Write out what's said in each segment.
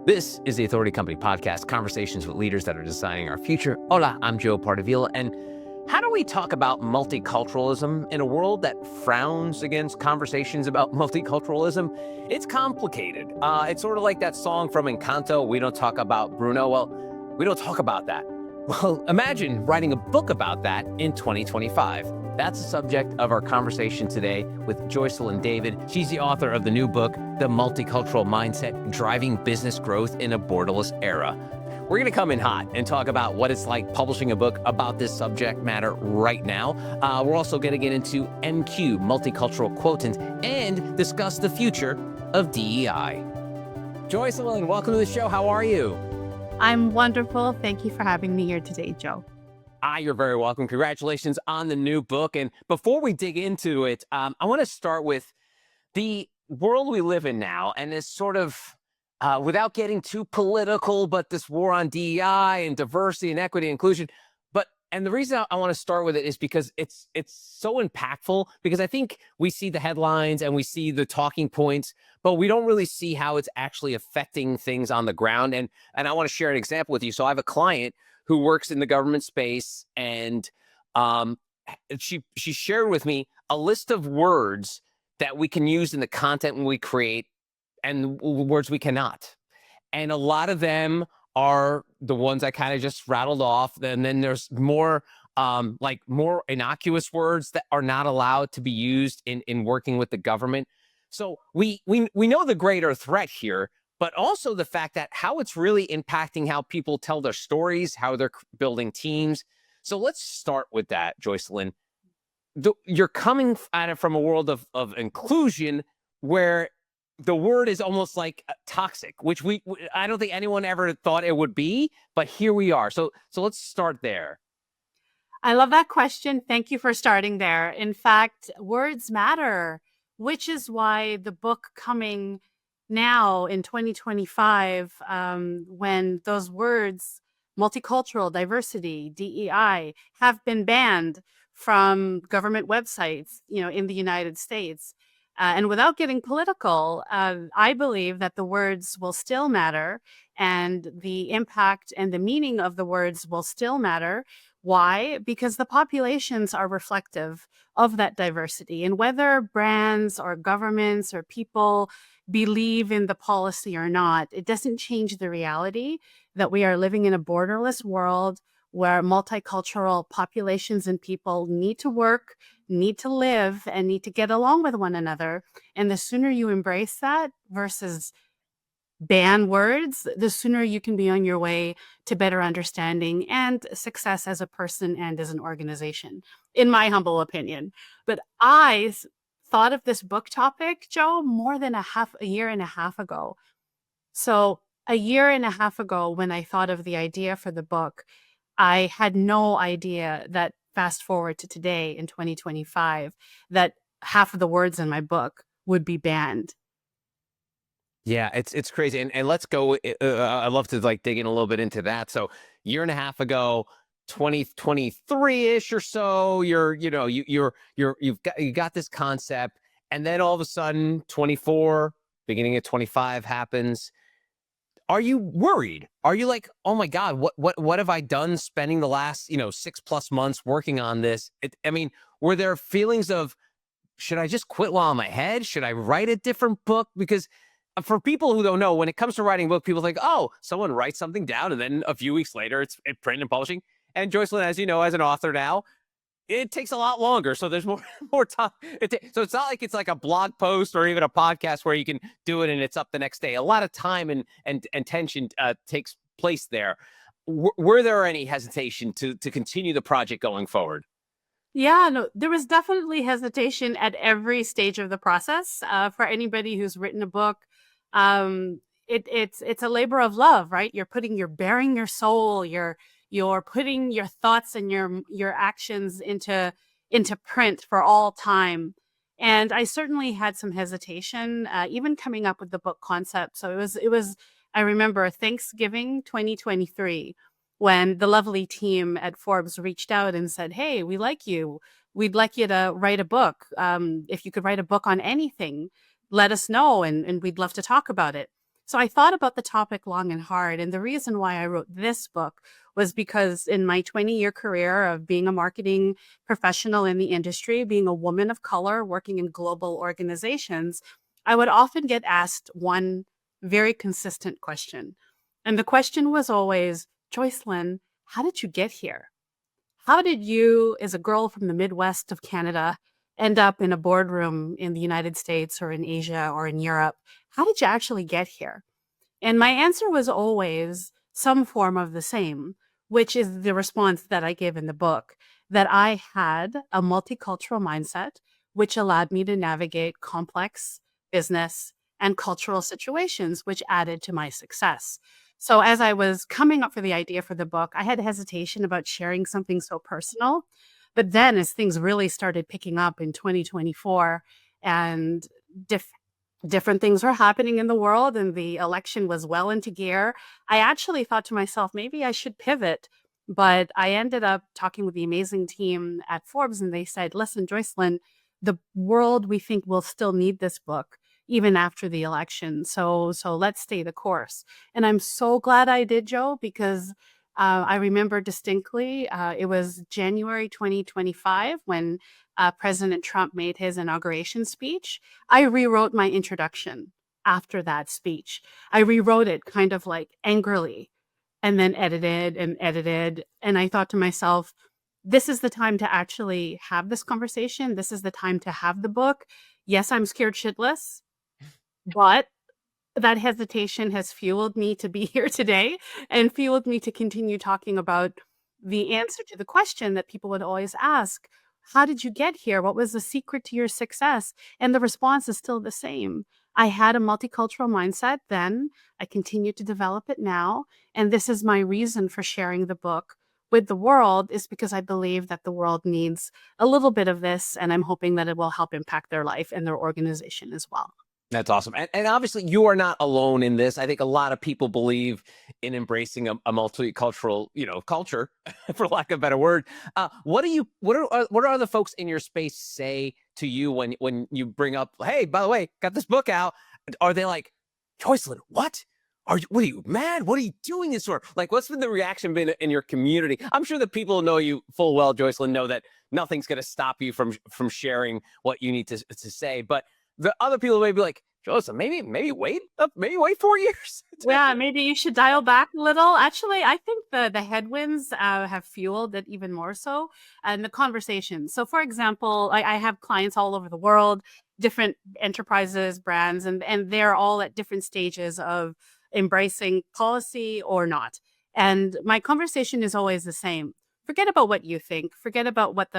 This is the Authority Company Podcast, conversations with leaders that are designing our future. Hola, I'm Joe Pardavila, and how do we talk about multiculturalism in a world that frowns against conversations about multiculturalism? It's complicated. It's sort of like that song from Encanto, We Don't Talk About Bruno. Well, we don't talk about that. Well, imagine writing a book about that in 2025. That's the subject of our conversation today with Joycelyn David. She's the author of the new book, The Multicultural Mindset, Driving Business Growth in a Borderless Era. We're going to come in hot and talk about what it's like publishing a book about this subject matter right now. We're also going to get into MQ, Multicultural Quotient, and discuss the future of DEI. Joycelyn, welcome to the show. How are you? I'm wonderful. Thank you for having me here today, Joe. You're very welcome. Congratulations on the new book. And before we dig into it, I want to start with the world we live in now, and this sort of, without getting too political, but this war on DEI and diversity and equity and inclusion. And the reason I want to start with it is because it's so impactful, because I think we see the headlines and we see the talking points, but we don't really see how it's actually affecting things on the ground. And I want to share an example with you. So I have a client who works in the government space, and she shared with me a list of words that we can use in the content we create and words we cannot. And a lot of them are the ones I kind of just rattled off. And then there's more more innocuous words that are not allowed to be used in working with the government. So we know the greater threat here, but also the fact that how it's really impacting how people tell their stories, how they're building teams. So let's start with that, Joycelyn. You're coming at it from a world of inclusion where the word is almost like toxic, which I don't think anyone ever thought it would be, but here we are. So let's start there. I love that question. Thank you for starting there. In fact, words matter, which is why the book coming now in 2025, when those words, multicultural, diversity, DEI, have been banned from government websites, in the United States. And without getting political, I believe that the words will still matter, and the impact and the meaning of the words will still matter. Why? Because the populations are reflective of that diversity. And whether brands or governments or people believe in the policy or not, it doesn't change the reality that we are living in a borderless world where multicultural populations and people need to work, need to live, and need to get along with one another. And the sooner you embrace that versus ban words, the sooner you can be on your way to better understanding and success as a person and as an organization, in my humble opinion. But I thought of this book topic, Joe, more than a year and a half ago. So a year and a half ago, when I thought of the idea for the book, I had no idea that fast forward to today in 2025, that half of the words in my book would be banned. Yeah, it's crazy. And let's go. I'd love to dig in a little bit into that. So year and a half ago, 2023-ish or so, you've got this concept, and then all of a sudden 24, beginning of 25 happens. Are you worried? Are you like, oh my God, what have I done spending the last, 6+ months working on this? Were there feelings of, should I just quit while I'm ahead? Should I write a different book? Because for people who don't know, when it comes to writing a book, people think, oh, someone writes something down and then a few weeks later it's print and publishing. And Joycelyn, as you know, as an author now, it takes a lot longer. So there's more time. So it's not like it's like a blog post or even a podcast where you can do it and it's up the next day. A lot of time and tension takes place there. Were there any hesitation to continue the project going forward? Yeah, no, there was definitely hesitation at every stage of the process. For anybody who's written a book, it's a labor of love, right? You're bearing your soul, you're putting your thoughts and your actions into print for all time. And I certainly had some hesitation, even coming up with the book concept. So it was, I remember Thanksgiving 2023, when the lovely team at Forbes reached out and said, hey, we like you. We'd like you to write a book. If you could write a book on anything, let us know, and we'd love to talk about it. So I thought about the topic long and hard. And the reason why I wrote this book was because in my 20-year career of being a marketing professional in the industry, being a woman of color, working in global organizations, I would often get asked one very consistent question. And the question was always, Joycelyn, how did you get here? How did you, as a girl from the Midwest of Canada, end up in a boardroom in the United States or in Asia or in Europe? How did you actually get here? And my answer was always some form of the same, which is the response that I give in the book, that I had a multicultural mindset, which allowed me to navigate complex business and cultural situations, which added to my success. So as I was coming up for the idea for the book, I had hesitation about sharing something so personal. But then as things really started picking up in 2024 and different things were happening in the world and the election was well into gear, I actually thought to myself, maybe I should pivot. But I ended up talking with the amazing team at Forbes, and they said, listen, Joycelyn, the world, we think, will still need this book even after the election. So let's stay the course. And I'm so glad I did, Joe, because I remember distinctly, it was January 2025 when President Trump made his inauguration speech. I rewrote my introduction after that speech. I rewrote it kind of like angrily and then edited and edited. And I thought to myself, this is the time to actually have this conversation. This is the time to have the book. Yes, I'm scared shitless, but that hesitation has fueled me to be here today and fueled me to continue talking about the answer to the question that people would always ask. How did you get here? What was the secret to your success? And the response is still the same. I had a multicultural mindset then. I continue to develop it now. And this is my reason for sharing the book with the world, is because I believe that the world needs a little bit of this. And I'm hoping that it will help impact their life and their organization as well. That's awesome. And obviously you are not alone in this. I think a lot of people believe in embracing a multicultural, culture, for lack of a better word. What are the folks in your space say to you when you bring up, hey, by the way, got this book out? Are they like, Joycelyn, what? What are you mad? What are you doing this for? Like, what's been the reaction been in your community? I'm sure the people who know you full well, Joycelyn, know that nothing's going to stop you from sharing what you need to say. But the other people may be like, Joseph, maybe wait 4 years. Yeah, maybe you should dial back a little. Actually, I think the headwinds have fueled it even more so, and the conversation. So, for example, I have clients all over the world, different enterprises, brands, and they're all at different stages of embracing policy or not. And my conversation is always the same. Forget about what you think. Forget about what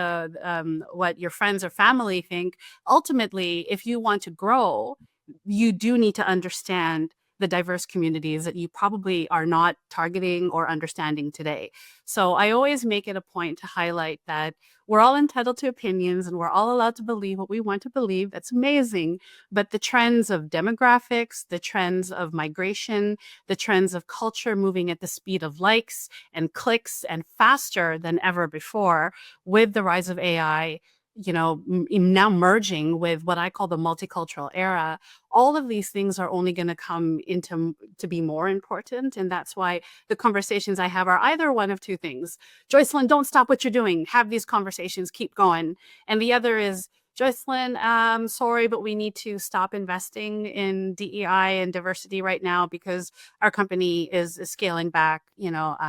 what your friends or family think. Ultimately, if you want to grow, you do need to understand the diverse communities that you probably are not targeting or understanding today. So I always make it a point to highlight that we're all entitled to opinions and we're all allowed to believe what we want to believe. That's amazing. But the trends of demographics, the trends of migration, the trends of culture moving at the speed of likes and clicks and faster than ever before, with the rise of AI, now merging with what I call the multicultural era, all of these things are only going to come into to be more important. And that's why the conversations I have are either one of two things. Joycelyn, don't stop what you're doing. Have these conversations, keep going. And the other is, Joycelyn, sorry, but we need to stop investing in DEI and diversity right now because our company is scaling back,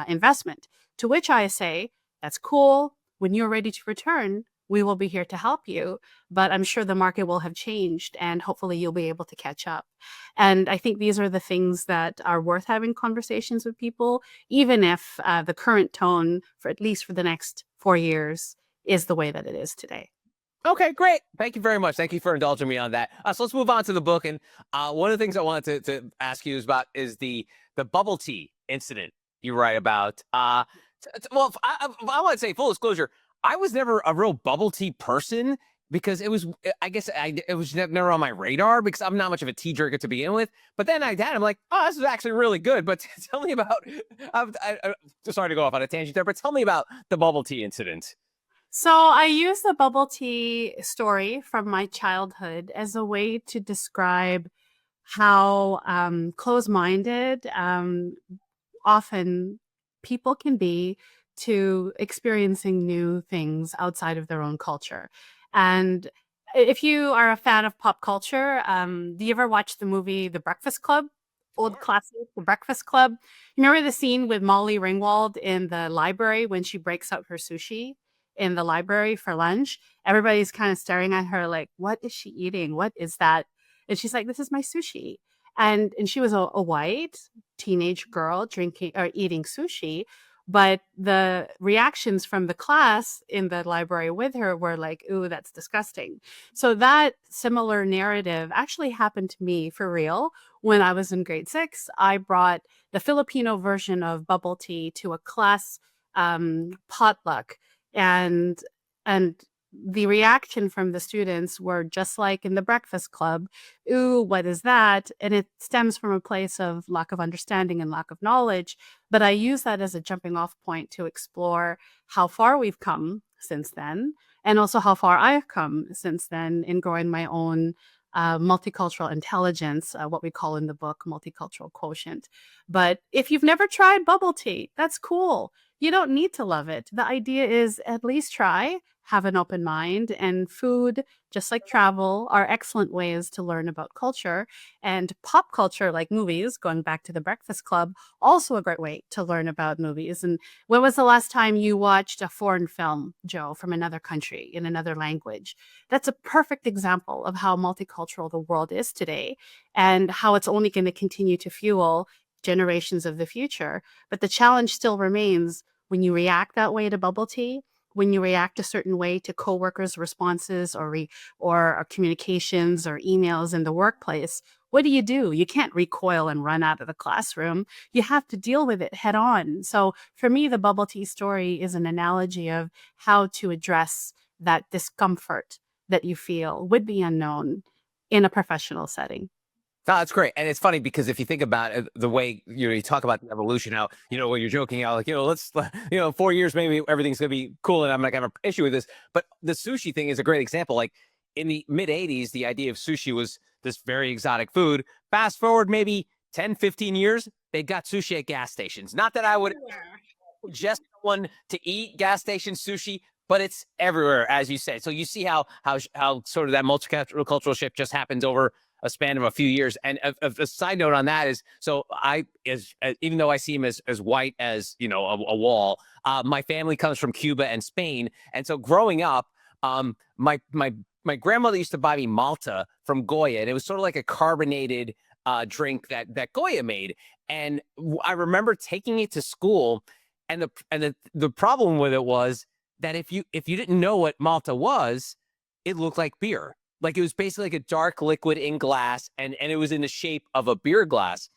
investment. To which I say, that's cool. When you're ready to return, we will be here to help you, but I'm sure the market will have changed and hopefully you'll be able to catch up. And I think these are the things that are worth having conversations with people, even if the current tone, for at least for the next 4 years, is the way that it is today. Okay, great. Thank you very much. Thank you for indulging me on that. So let's move on to the book. And one of the things I wanted to ask you is the bubble tea incident you write about. Well, I want to say full disclosure, I was never a real bubble tea person because it was never on my radar because I'm not much of a tea drinker to begin with. But then I'm like, oh, this is actually really good. But tell me about, I'm sorry to go off on a tangent there, but tell me about the bubble tea incident. So I use the bubble tea story from my childhood as a way to describe how close-minded often people can be to experiencing new things outside of their own culture. And if you are a fan of pop culture, do you ever watch the movie The Breakfast Club? Old classic, The Breakfast Club. You remember the scene with Molly Ringwald in the library when she breaks out her sushi in the library for lunch? Everybody's kind of staring at her like, what is she eating? What is that? And she's like, this is my sushi. And she was a white teenage girl drinking or eating sushi, but the reactions from the class in the library with her were like, ooh, that's disgusting. So that similar narrative actually happened to me for real when I was in grade 6. I brought the Filipino version of bubble tea to a class potluck, and and the reaction from the students were just like in the Breakfast Club. Ooh, what is that? And it stems from a place of lack of understanding and lack of knowledge. But I use that as a jumping off point to explore how far we've come since then, and also how far I've come since then in growing my own multicultural intelligence, what we call in the book Multicultural Quotient. But if you've never tried bubble tea, that's cool. You don't need to love it. The idea is at least try, have an open mind, and food, just like travel, are excellent ways to learn about culture. And pop culture, like movies, going back to the Breakfast Club, also a great way to learn about movies. And when was the last time you watched a foreign film, Joe, from another country in another language? That's a perfect example of how multicultural the world is today and how it's only going to continue to fuel generations of the future. But the challenge still remains when you react that way to bubble tea, when you react a certain way to coworkers' responses or communications or emails in the workplace. What do? You can't recoil and run out of the classroom. You have to deal with it head on. So for me, the bubble tea story is an analogy of how to address that discomfort that you feel with the unknown in a professional setting. No, that's great. And it's funny because if you think about it, the way, you talk about the evolution, how, when you're joking out, like, let's, 4 years, maybe everything's going to be cool and I'm not going to have an issue with this. But the sushi thing is a great example. Like in the mid 80s, the idea of sushi was this very exotic food. Fast forward maybe 10, 15 years, they got sushi at gas stations. Not that I would just someone to eat gas station sushi, but it's everywhere, as you say. So you see how sort of that multicultural shift just happens over a span of a few years. And a side note on that is, so even though I see him as white as a wall, my family comes from Cuba and Spain, and so growing up, my grandmother used to buy me Malta from Goya, and it was sort of like a carbonated drink that Goya made. And I remember taking it to school, and the problem with it was that if you didn't know what Malta was, it looked like beer. Like it was basically like a dark liquid in glass, and it was in the shape of a beer glass.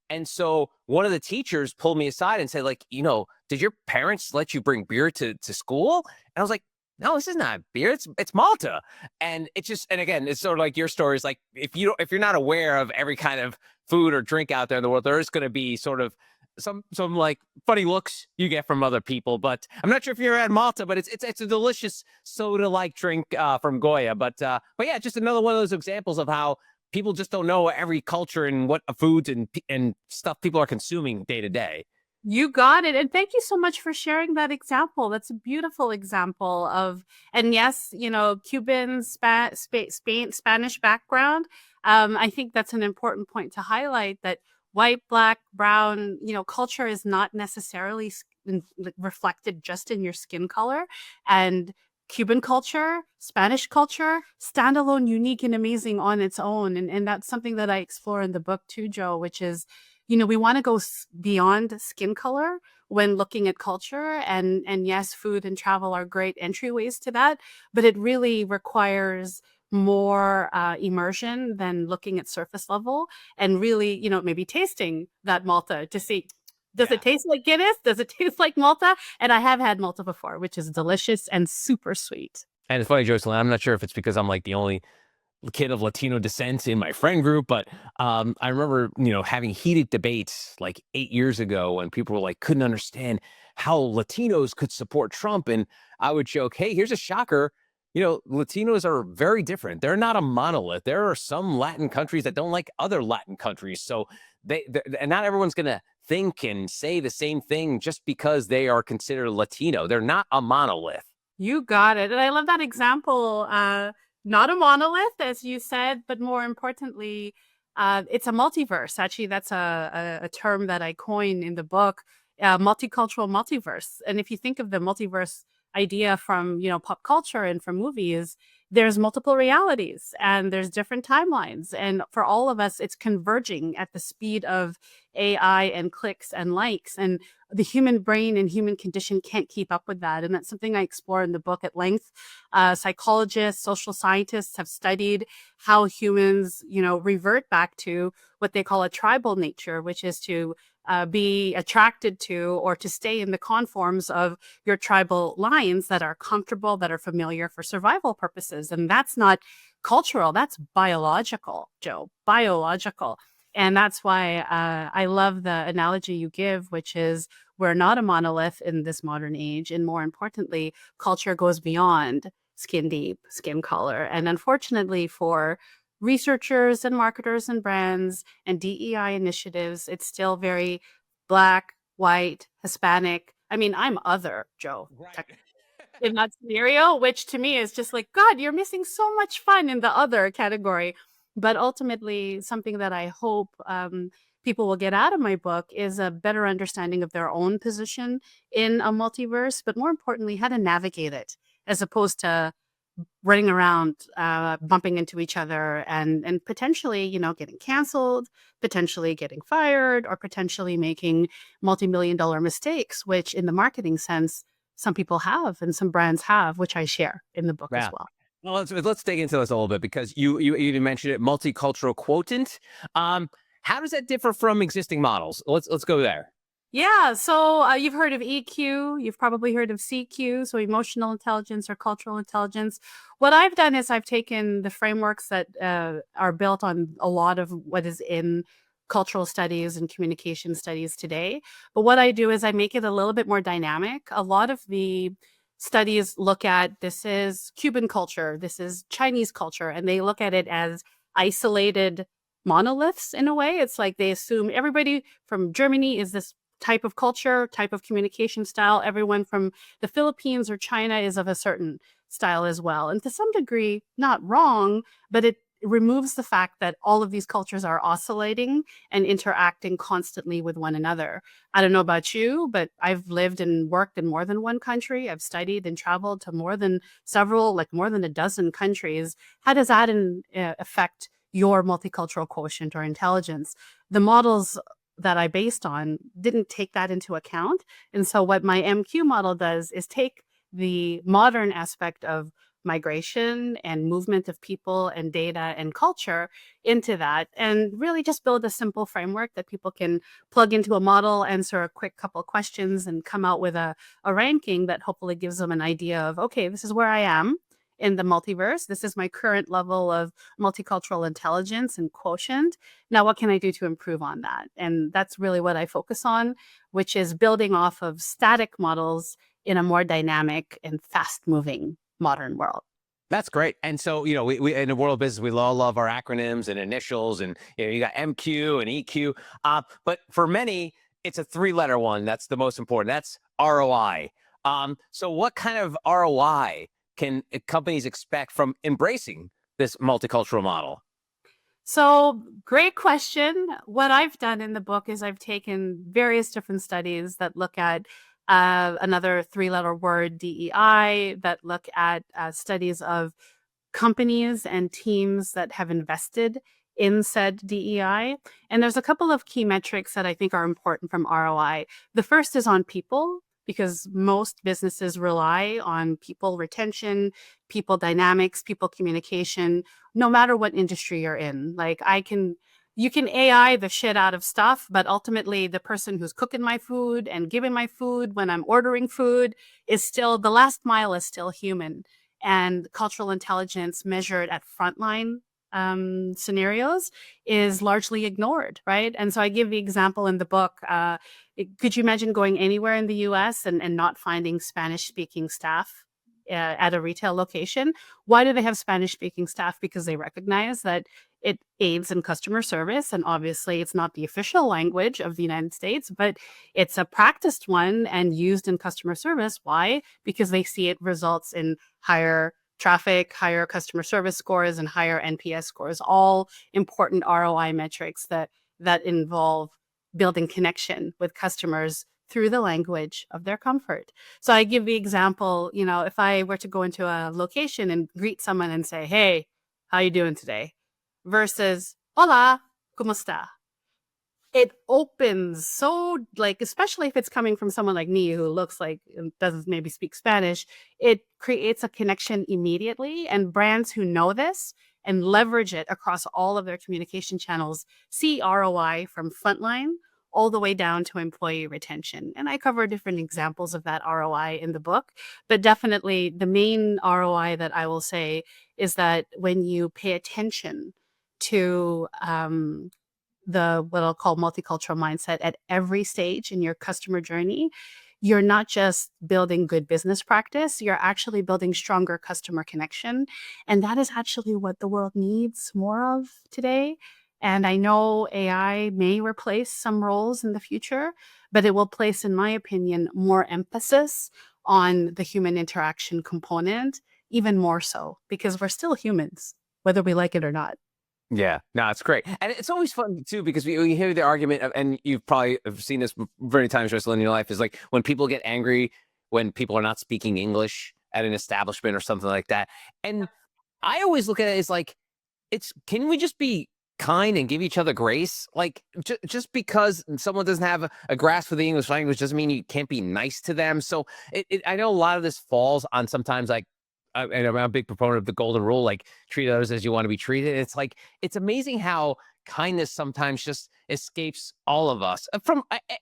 And so one of the teachers pulled me aside and said, like, did your parents let you bring beer to school? And I was like, no, this is not beer. It's Malta. And and again, it's sort of like your story is like, if you're not aware of every kind of food or drink out there in the world, there is going to be sort of some like funny looks you get from other people. But I'm not sure if you're at Malta, but it's a delicious soda like drink from Goya. But yeah, just another one of those examples of how people just don't know every culture and what foods and stuff people are consuming day to day. You got it. And thank you so much for sharing that example. That's a beautiful example of, and yes, Cuban, Spain, Spanish background. I think that's an important point to highlight, that white, black, brown, culture is not necessarily reflected just in your skin color. And Cuban culture, Spanish culture, standalone, unique, and amazing on its own. And that's something that I explore in the book too, Joe, which is, we want to go beyond skin color when looking at culture. And yes, food and travel are great entryways to that, but it really requires more immersion than looking at surface level, and really, maybe tasting that Malta to see, does it taste like Guinness? Does it taste like Malta? And I have had Malta before, which is delicious and super sweet. And it's funny, Joycelyn, I'm not sure if it's because I'm like the only kid of Latino descent in my friend group, but I remember, having heated debates like 8 years ago when people were like, couldn't understand how Latinos could support Trump. And I would joke, hey, here's a shocker. Latinos are very different. They're not a monolith. There are some Latin countries that don't like other Latin countries. So and not everyone's going to think and say the same thing just because they are considered Latino. They're not a monolith. You got it. And I love that example. Not a monolith, as you said, but more importantly, it's a multiverse. Actually, that's a term that I coined in the book, multicultural multiverse. And if you think of the multiverse idea from, pop culture and from movies, there's multiple realities and there's different timelines. And for all of us, it's converging at the speed of AI and clicks and likes. And the human brain and human condition can't keep up with that. And that's something I explore in the book at length. Psychologists, social scientists have studied how humans, revert back to what they call a tribal nature, which is to be attracted to or to stay in the conforms of your tribal lines that are comfortable, that are familiar for survival purposes. And that's not cultural, that's biological, Joe, biological. And that's why I love the analogy you give, which is we're not a monolith in this modern age. And more importantly, culture goes beyond skin deep, skin color. And unfortunately for researchers and marketers and brands and DEI initiatives, it's still very Black, white, Hispanic. I mean, I'm other, Joe. Right. In that scenario, which to me is just like, God, you're missing so much fun in the other category. But ultimately, something that I hope people will get out of my book is a better understanding of their own position in a multiverse, but more importantly, how to navigate it, as opposed to running around, bumping into each other and potentially, getting canceled, potentially getting fired, or potentially making multi-million-dollar mistakes, which in the marketing sense, some people have and some brands have, which I share in the book as well. Well, let's dig into this a little bit, because you mentioned it, Multicultural Quotient. How does that differ from existing models? Let's go there. Yeah, so you've heard of EQ, you've probably heard of CQ, so emotional intelligence or cultural intelligence. What I've done is I've taken the frameworks that are built on a lot of what is in cultural studies and communication studies today. But what I do is I make it a little bit more dynamic. A lot of the studies look at, this is Cuban culture, this is Chinese culture, and they look at it as isolated monoliths in a way. It's like they assume everybody from Germany is this type of culture, type of communication style. Everyone from the Philippines or China is of a certain style as well. And to some degree, not wrong, but it removes the fact that all of these cultures are oscillating and interacting constantly with one another. I don't know about you, but I've lived and worked in more than one country. I've studied and traveled to more than a dozen countries. How does that affect your multicultural quotient or intelligence? The models that I based on didn't take that into account. And so what my MQ model does is take the modern aspect of migration and movement of people and data and culture into that, and really just build a simple framework that people can plug into a model, answer a quick couple questions, and come out with a ranking that hopefully gives them an idea of, okay, this is where I am in the multiverse. This is my current level of multicultural intelligence and quotient. Now, what can I do to improve on that? And that's really what I focus on, which is building off of static models in a more dynamic and fast-moving modern world. That's great. And so, we in the world of business, we all love our acronyms and initials, and you got MQ and EQ. But for many, it's a 3-letter one. That's the most important. That's ROI. So what kind of ROI can companies expect from embracing this multicultural model? So, great question. What I've done in the book is I've taken various different studies that look at another 3-letter word, DEI, that look at studies of companies and teams that have invested in said DEI. And there's a couple of key metrics that I think are important from ROI. The first is on people, because most businesses rely on people retention, people dynamics, people communication, no matter what industry you're in. Like you can AI the shit out of stuff, but ultimately the person who's cooking my food and giving my food when I'm ordering food is still, the last mile is still human. And cultural intelligence measured at frontline scenarios is largely ignored, right? And so I give the example in the book. Could you imagine going anywhere in the US and not finding Spanish speaking staff? at a retail location. Why do they have Spanish speaking staff? Because they recognize that it aids in customer service. And obviously, it's not the official language of the United States, but it's a practiced one and used in customer service. Why? Because they see it results in higher traffic, higher customer service scores, and higher NPS scores, all important ROI metrics that involve building connection with customers through the language of their comfort. So I give the example, if I were to go into a location and greet someone and say, "Hey, how you doing today?" versus "Hola, ¿cómo está?" It opens so, like, especially if it's coming from someone like me who looks like and doesn't maybe speak Spanish, it creates a connection immediately. And brands who know this and leverage it across all of their communication channels see ROI from frontline all the way down to employee retention. And I cover different examples of that ROI in the book, but definitely the main ROI that I will say is that when you pay attention to the what I'll call multicultural mindset at every stage in your customer journey, you're not just building good business practice, you're actually building stronger customer connection. And that is actually what the world needs more of today. And I know AI may replace some roles in the future, but it will place, in my opinion, more emphasis on the human interaction component, even more so, because we're still humans, whether we like it or not. Yeah, no, it's great. And it's always fun too, because we hear the argument of, and you've probably have seen this many times, Joycelyn, in your life, is like when people get angry when people are not speaking English at an establishment or something like that. And I always look at it as like, can we just be kind and give each other grace? Like, just because someone doesn't have a grasp of the English language doesn't mean you can't be nice to them. So I know a lot of this falls on sometimes, like, and I'm a big proponent of the golden rule, like treat others as you want to be treated. It's like, it's amazing how kindness sometimes just escapes all of us.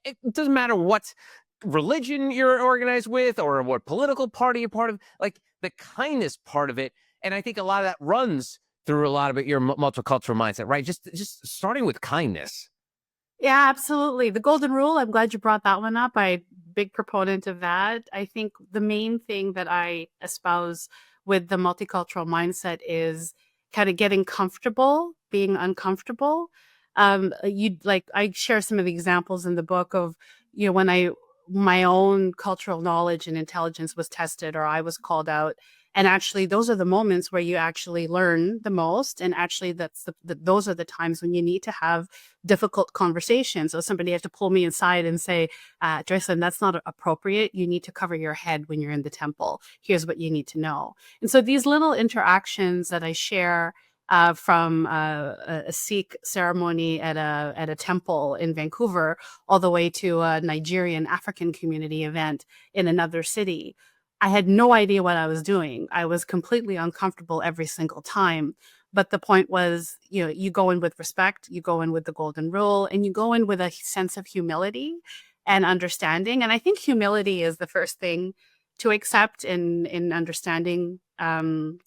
It doesn't matter what religion you're organized with or what political party you're part of, like the kindness part of it. And I think a lot of that runs through a lot of it, your multicultural mindset, right? Just starting with kindness. Yeah, absolutely. The golden rule, I'm glad you brought that one up. I'm a big proponent of that. I think the main thing that I espouse with the multicultural mindset is kind of getting comfortable, being uncomfortable. I share some of the examples in the book of, when my own cultural knowledge and intelligence was tested or I was called out. And actually, those are the moments where you actually learn the most. And actually, those are the times when you need to have difficult conversations. So somebody has to pull me aside and say, Joycelyn, that's not appropriate. You need to cover your head when you're in the temple. Here's what you need to know. And so these little interactions that I share from a Sikh ceremony at a temple in Vancouver, all the way to a Nigerian African community event in another city. I had no idea what I was doing. I was completely uncomfortable every single time. But the point was, you go in with respect, you go in with the golden rule, and you go in with a sense of humility and understanding. And I think humility is the first thing to accept in understanding and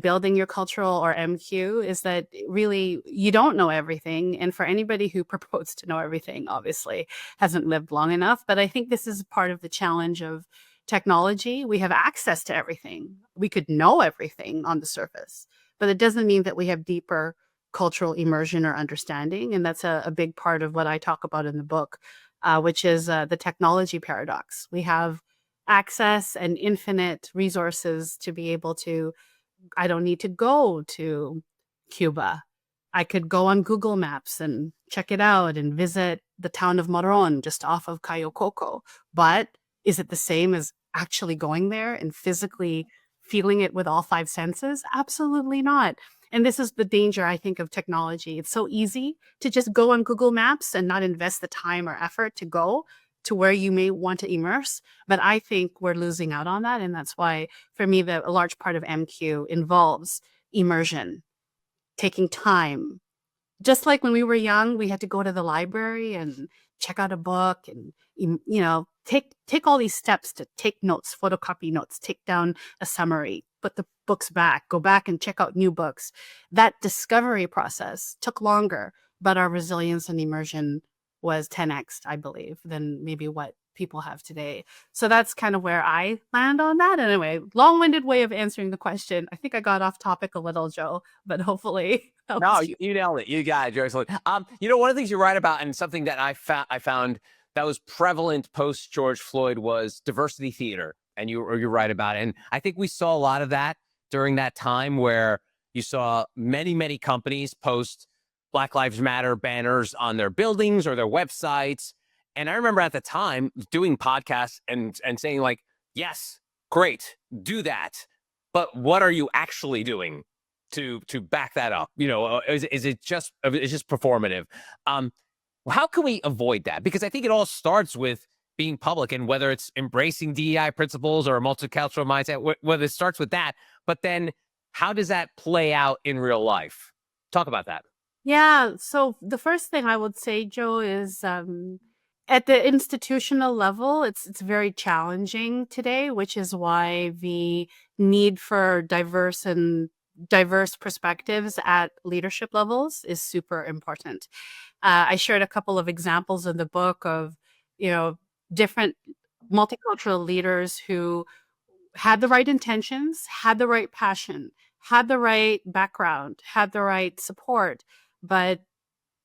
building your cultural or MQ, is that really you don't know everything. And for anybody who purports to know everything, obviously hasn't lived long enough. But I think this is part of the challenge of technology. We have access to everything. We could know everything on the surface, but it doesn't mean that we have deeper cultural immersion or understanding. And that's a big part of what I talk about in the book, which is the technology paradox. We have access and infinite resources to be able to, I don't need to go to Cuba. I could go on Google Maps and check it out and visit the town of Moron just off of Cayo Coco. But is it the same as actually going there and physically feeling it with all five senses? Absolutely not. And this is the danger, I think, of technology. It's so easy to just go on Google Maps and not invest the time or effort to go to where you may want to immerse. But I think we're losing out on that. And that's why, for me, a large part of MQ involves immersion, taking time. Just like when we were young, we had to go to the library and check out a book and, take all these steps to take notes, photocopy notes, take down a summary, put the books back, go back and check out new books. That discovery process took longer, but our resilience and immersion was 10x, I believe, than maybe what people have today. So that's kind of where I land on that. Anyway, long-winded way of answering the question. I think I got off topic a little, Joe, but hopefully No, helps you. you nailed it. You got it, Joycelyn. One of the things you're right about, and something that I found that was prevalent post George Floyd was diversity theater, and you're right about it. And I think we saw a lot of that during that time where you saw many companies post Black Lives Matter banners on their buildings or their websites. And I remember at the time doing podcasts and saying like, yes, great, do that. But what are you actually doing to back that up? Is it just performative? How can we avoid that? Because I think it all starts with being public, and whether it's embracing DEI principles or a multicultural mindset, whether it starts with that, but then how does that play out in real life? Talk about that. Yeah. So the first thing I would say, Joe, is at the institutional level, it's very challenging today, which is why the need for diverse perspectives at leadership levels is super important. I shared a couple of examples in the book of, different multicultural leaders who had the right intentions, had the right passion, had the right background, had the right support, but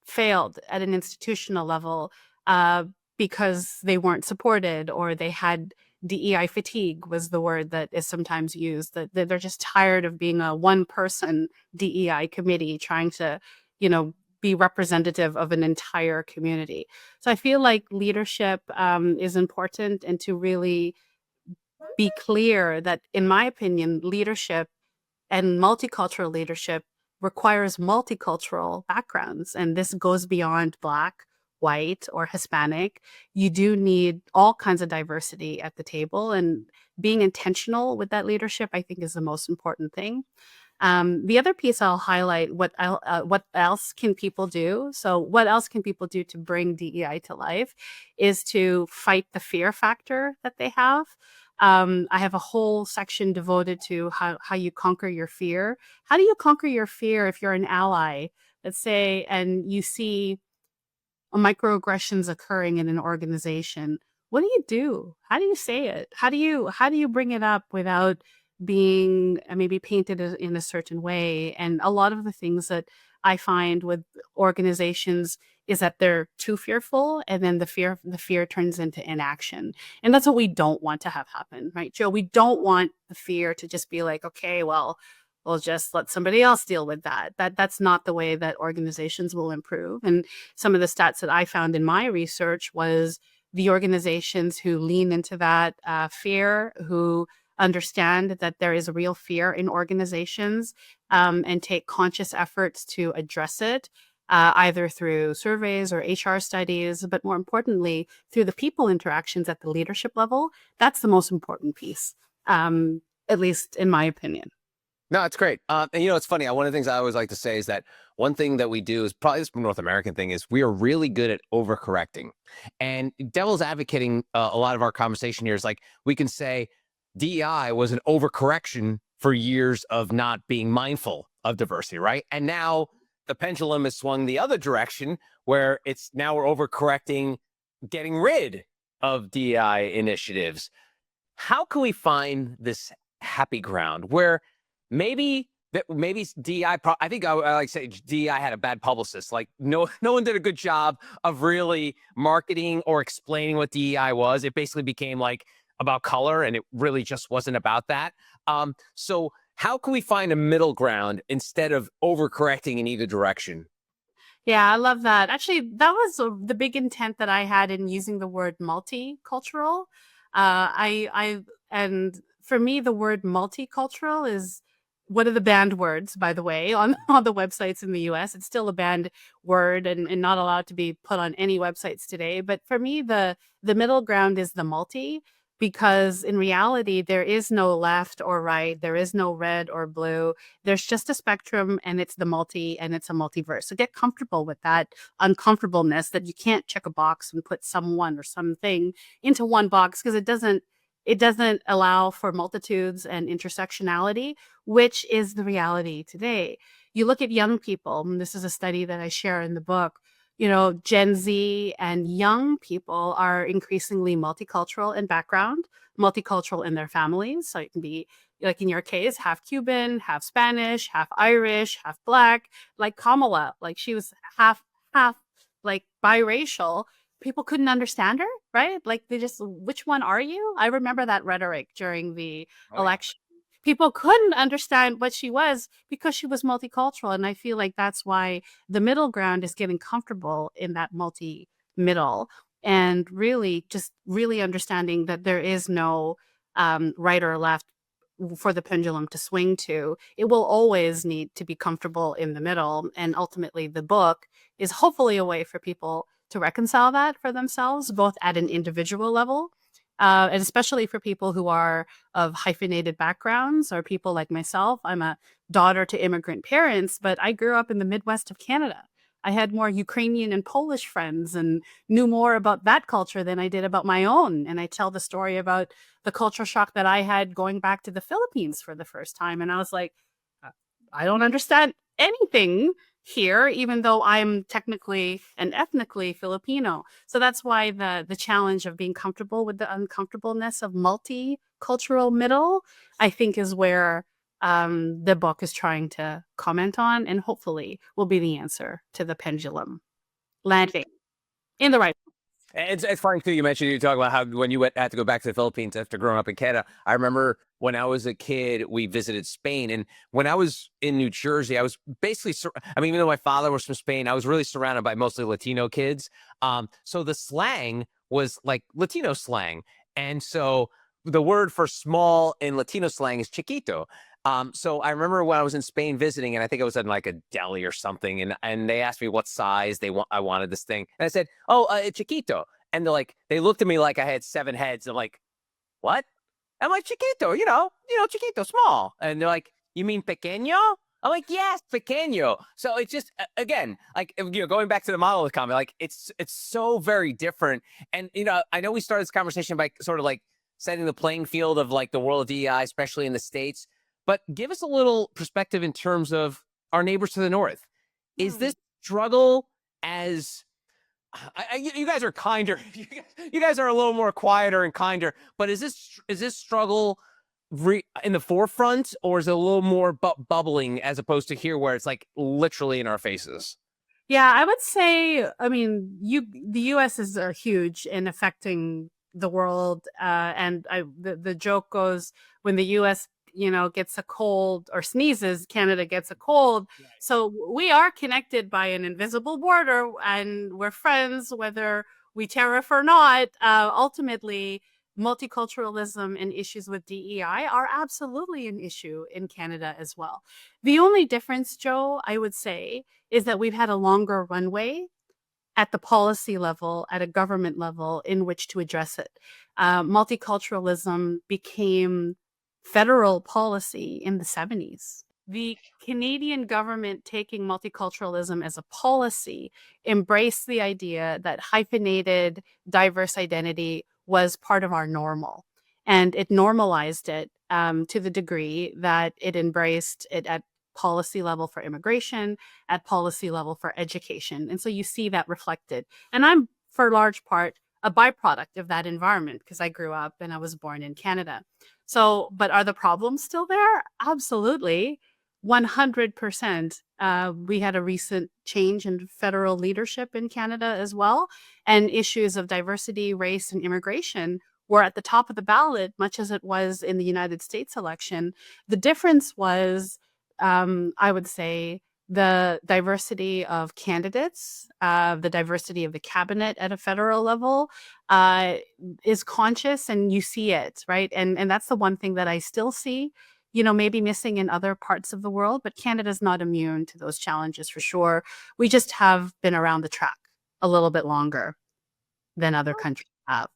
failed at an institutional level uh, because they weren't supported, or they had DEI fatigue was the word that is sometimes used, that they're just tired of being a one person DEI committee trying to, be representative of an entire community. So I feel like leadership is important, and to really be clear that, in my opinion, leadership and multicultural leadership requires multicultural backgrounds. And this goes beyond Black, white, or Hispanic. You do need all kinds of diversity at the table. And being intentional with that leadership, I think, is the most important thing. The other piece I'll highlight, what else can people do? So what else can people do to bring DEI to life is to fight the fear factor that they have. I have a whole section devoted to how you conquer your fear. How do you conquer your fear if you're an ally, let's say, and you see microaggressions occurring in an organization? What do you do? How do you say it? How do you bring it up without being maybe painted in a certain way? And a lot of the things that I find with organizations is that they're too fearful, and then the fear turns into inaction. And that's what we don't want to have happen, right, Joe? We don't want the fear to just be like, okay, well, we'll just let somebody else deal with that. That's not the way that organizations will improve. And some of the stats that I found in my research was the organizations who lean into that fear, who understand that there is a real fear in organizations, and take conscious efforts to address it, either through surveys or HR studies, but more importantly, through the people interactions at the leadership level. That's the most important piece, at least in my opinion. No, it's great. And it's funny. One of the things I always like to say is that one thing that we do is probably this North American thing is we are really good at overcorrecting. And devil's advocating a lot of our conversation here is like, we can say DEI was an overcorrection for years of not being mindful of diversity, right? And now the pendulum has swung the other direction where it's now we're overcorrecting, getting rid of DEI initiatives. How can we find this happy ground where maybe DEI, I think I like to say DEI had a bad publicist. Like no one did a good job of really marketing or explaining what DEI was. It basically became like about color, and it really just wasn't about that. So how can we find a middle ground instead of overcorrecting in either direction? Yeah, I love that. Actually, that was the big intent that I had in using the word multicultural. And for me, the word multicultural is one of the banned words, by the way, on all the websites in the US. It's still a banned word, and not allowed to be put on any websites today. But for me, the middle ground is the multi, because in reality, there is no left or right. There is no red or blue. There's just a spectrum, and it's the multi, and it's a multiverse. So get comfortable with that uncomfortableness, that you can't check a box and put someone or something into one box, because it doesn't allow for multitudes and intersectionality, which is the reality today. You look at young people, and this is a study that I share in the book. Gen Z and young people are increasingly multicultural in background, multicultural in their families. So it can be, like in your case, half Cuban, half Spanish, half Irish, half Black, like Kamala, like she was half like biracial. People couldn't understand her, right? Like they just, which one are you? I remember that rhetoric during the Oh, yeah. election. People couldn't understand what she was because she was multicultural. And I feel like that's why the middle ground is getting comfortable in that multi middle, and really just really understanding that there is no right or left for the pendulum to swing to. It will always need to be comfortable in the middle. And ultimately, the book is hopefully a way for people to reconcile that for themselves, both at an individual level, and especially for people who are of hyphenated backgrounds or people like myself. I'm a daughter to immigrant parents, but I grew up in the Midwest of Canada. I had more Ukrainian and Polish friends and knew more about that culture than I did about my own. And I tell the story about the culture shock that I had going back to the Philippines for the first time. And I was like, I don't understand anything here, even though I'm technically and ethnically Filipino. So that's why the challenge of being comfortable with the uncomfortableness of multicultural middle, I think, is where the book is trying to comment on, and hopefully will be the answer to the pendulum landing in the right. It's funny too. You mentioned you talk about how when you had to go back to the Philippines after growing up in Canada. I remember when I was a kid, we visited Spain, and when I was in New Jersey, I was basically, I mean, even though my father was from Spain, I was really surrounded by mostly Latino kids. So the slang was like Latino slang, and so the word for small in Latino slang is chiquito. So I remember when I was in Spain visiting, and I think I was in like a deli or something, and they asked me what size I wanted this thing, and I said, "Oh, it's chiquito," and they looked at me like I had 7 heads. I'm like, "What?" I'm like, "Chiquito, chiquito, small," and they're like, "You mean pequeño?" I'm like, "Yes, pequeño." So it's just again, like going back to the monolith comment, like it's so very different, and I know we started this conversation by sort of like setting the playing field of like the world of DEI, especially in the States. But give us a little perspective in terms of our neighbors to the north. Is this struggle as you guys are kinder? You guys are a little more quieter and kinder. But is this struggle in the forefront, or is it a little more bubbling as opposed to here, where it's like literally in our faces? Yeah, I would say, I mean, the US is huge in affecting the world. And the joke goes, when the US, gets a cold or sneezes, Canada gets a cold. Right. So we are connected by an invisible border, and we're friends, whether we tariff or not. Ultimately, multiculturalism and issues with DEI are absolutely an issue in Canada as well. The only difference, Joe, I would say, is that we've had a longer runway at the policy level, at a government level, in which to address it. Multiculturalism became federal policy in the 70s. The Canadian government, taking multiculturalism as a policy, embraced the idea that hyphenated diverse identity was part of our normal. And it normalized it to the degree that it embraced it at policy level for immigration, at policy level for education. And so you see that reflected. And I'm, for large part, a byproduct of that environment because I grew up and I was born in Canada. So, but are the problems still there? Absolutely. 100%. We had a recent change in federal leadership in Canada as well. And issues of diversity, race, and immigration were at the top of the ballot, much as it was in the United States election. The difference was, I would say, the diversity of candidates, the diversity of the cabinet at a federal level is conscious, and you see it, right? And that's the one thing that I still see, maybe missing in other parts of the world, but Canada's not immune to those challenges for sure. We just have been around the track a little bit longer than other countries have.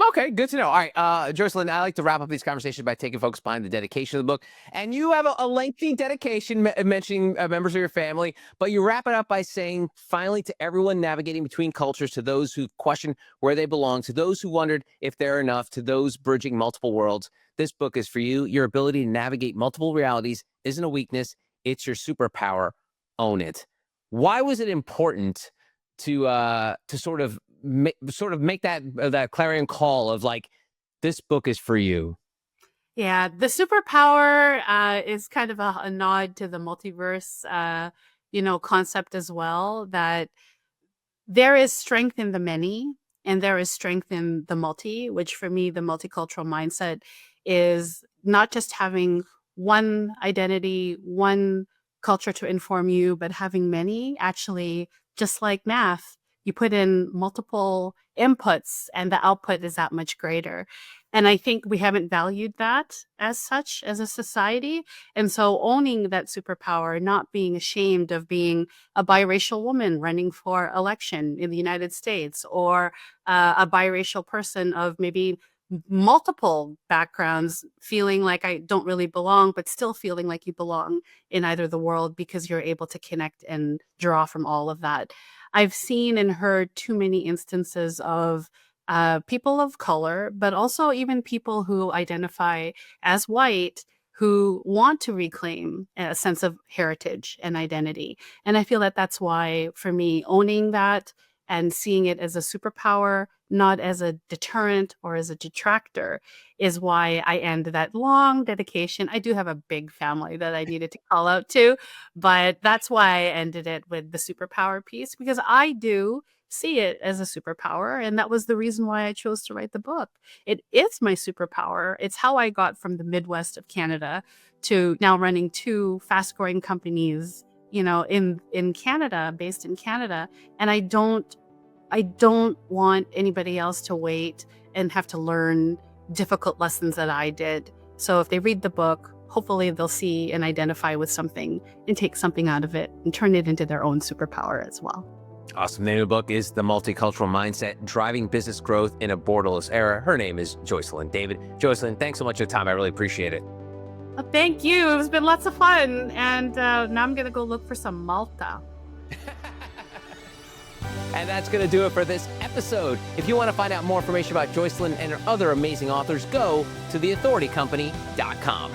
Okay, good to know. All right, Joycelyn, I like to wrap up these conversations by taking folks behind the dedication of the book. And you have a lengthy dedication mentioning members of your family, but you wrap it up by saying, finally, to everyone navigating between cultures, to those who question where they belong, to those who wondered if they're enough, to those bridging multiple worlds, this book is for you. Your ability to navigate multiple realities isn't a weakness, it's your superpower. Own it. Why was it important to sort of make that clarion call of like, this book is for you? Yeah, the superpower is kind of a nod to the multiverse, concept as well. That there is strength in the many, and there is strength in the multi. Which for me, the multicultural mindset is not just having one identity, one culture to inform you, but having many. Actually, just like math, you put in multiple inputs, and the output is that much greater. And I think we haven't valued that as such as a society. And so owning that superpower, not being ashamed of being a biracial woman running for election in the United States, or a biracial person of maybe multiple backgrounds, feeling like I don't really belong, but still feeling like you belong in either the world because you're able to connect and draw from all of that. I've seen and heard too many instances of people of color, but also even people who identify as white, who want to reclaim a sense of heritage and identity. And I feel that that's why, for me, owning that and seeing it as a superpower, not as a deterrent or as a detractor, is why I end that long dedication. I do have a big family that I needed to call out to, but that's why I ended it with the superpower piece, because I do see it as a superpower. And that was the reason why I chose to write the book. It is my superpower. It's how I got from the Midwest of Canada to now running two fast growing companies, in Canada, based in Canada. And I don't want anybody else to wait and have to learn difficult lessons that I did. So if they read the book, hopefully they'll see and identify with something and take something out of it and turn it into their own superpower as well. Awesome. The name of the book is The Multicultural Mindset, Driving Business Growth in a Borderless Era. Her name is Joycelyn David. Joycelyn, thanks so much for the time. I really appreciate it. Well, thank you. It's been lots of fun. And now I'm going to go look for some Malta. And that's going to do it for this episode. If you want to find out more information about Joycelyn and her other amazing authors, go to theauthoritycompany.com.